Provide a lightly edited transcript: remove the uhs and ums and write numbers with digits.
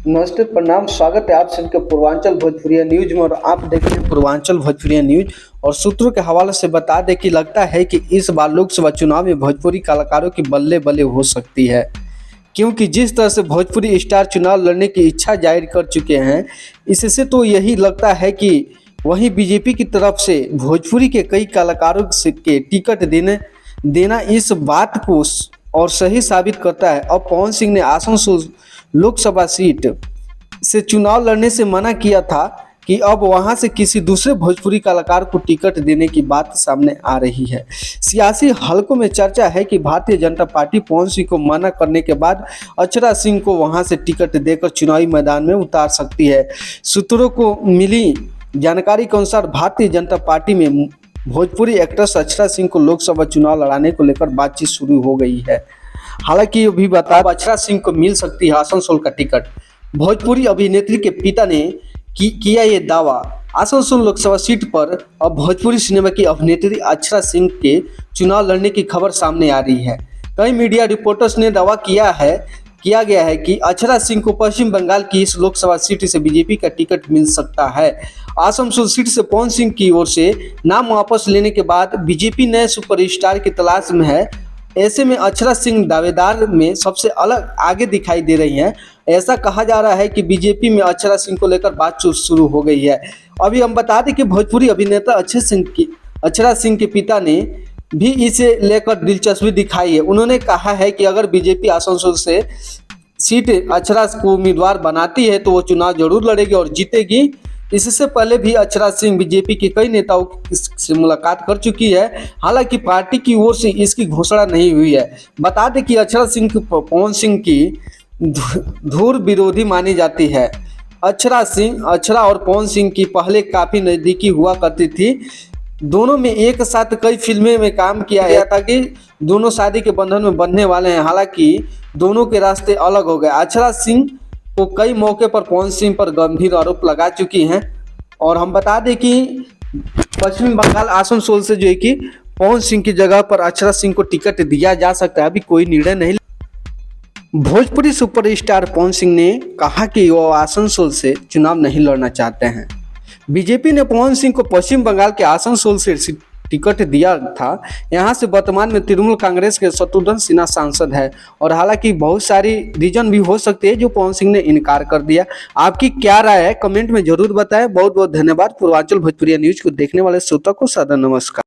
नमस्ते, प्रणाम। स्वागत है आप सबके पूर्वांचल भोजपुरिया न्यूज में। और आप देख रहे हैं पूर्वांचल भोजपुरिया न्यूज। और सूत्रों के हवाले से बता दें कि लगता है कि इस बार लोकसभा चुनाव में भोजपुरी कलाकारों की बल्ले बल्ले हो सकती है, क्योंकि जिस तरह से भोजपुरी स्टार चुनाव लड़ने की इच्छा जाहिर कर चुके हैं, इससे तो यही लगता है कि वहीं बीजेपी की तरफ से भोजपुरी के कई कलाकारों के टिकट देना इस बात को और सही साबित करता है। अब पवन सिंह ने आसनसोल लोकसभा सीट से चुनाव लड़ने से मना किया था कि अब वहां से किसी दूसरे भोजपुरी कलाकार को टिकट देने की बात सामने आ रही है। सियासी हलकों में चर्चा है कि भारतीय जनता पार्टी पवन सिंह को मना करने के बाद अक्षरा सिंह को वहां से टिकट देकर चुनावी मैदान में उतार सकती है। सूत्रों को मिली जानकारी के अनुसार भारतीय जनता पार्टी में भोजपुरी एक्ट्रेस अक्षरा सिंह को लोकसभा चुनाव लड़ाने को लेकर बातचीत शुरू हो गई है। हालांकि ये भी बता अक्षरा सिंह को मिल सकती है आसनसोल का टिकट। भोजपुरी अभिनेत्री के पिता ने किया ये दावा। आसनसोल लोकसभा सीट पर अब भोजपुरी सिनेमा की अभिनेत्री अक्षरा सिंह के चुनाव लड़ने की खबर सामने आ रही है। कई मीडिया रिपोर्टर्स ने दावा किया गया है कि अक्षरा सिंह को पश्चिम बंगाल की इस लोकसभा सीट से बीजेपी का टिकट मिल सकता है। आसनसोल सीट से पवन सिंह की ओर से नाम वापस लेने के बाद बीजेपी नए सुपरस्टार की तलाश में है। ऐसे में अक्षरा सिंह दावेदार में सबसे अलग आगे दिखाई दे रही हैं। ऐसा कहा जा रहा है कि बीजेपी में अक्षरा सिंह को लेकर बातचीत शुरू हो गई है। अभी हम बता दें कि भोजपुरी अभिनेता अक्षरा सिंह के पिता ने भी इसे लेकर दिलचस्पी दिखाई है। उन्होंने कहा है कि अगर बीजेपी आसनसोल से सीट अक्षरा को उम्मीदवार बनाती है तो वो चुनाव जरूर लड़ेगी और जीतेगी। इससे पहले भी अक्षरा सिंह बीजेपी के कई नेताओं से मुलाकात कर चुकी है। हालांकि पार्टी की ओर से इसकी घोषणा नहीं हुई है। बता दें कि अक्षरा सिंह पवन सिंह की धुर विरोधी मानी जाती है। अक्षरा और पवन सिंह की पहले काफ़ी नज़दीकी हुआ करती थी। दोनों में एक साथ कई फिल्में में काम किया गया था कि दोनों शादी के बंधन में बंधने वाले हैं। हालांकि दोनों के रास्ते अलग हो गए। अक्षरा सिंह को कई मौके पर पवन सिंह पर गंभीर आरोप लगा चुकी हैं। और हम बता दें कि पश्चिम बंगाल आसनसोल से जो है कि पवन सिंह की जगह पर अक्षरा सिंह को टिकट दिया जा सकता है। अभी कोई निर्णय नहीं। भोजपुरी सुपरस्टार पवन सिंह ने कहा कि वो आसनसोल से चुनाव नहीं लड़ना चाहते हैं। बीजेपी ने पवन सिंह को पश्चिम बंगाल के आसनसोल से टिकट दिया था। यहाँ से वर्तमान में तृणमूल कांग्रेस के शत्रुघ्न सिन्हा सांसद है। और हालांकि बहुत सारी रीजन भी हो सकते हैं जो पवन सिंह ने इनकार कर दिया। आपकी क्या राय है कमेंट में जरूर बताएं। बहुत बहुत धन्यवाद। पूर्वांचल भोजपुरिया न्यूज को देखने वाले श्रोता को सादर नमस्कार।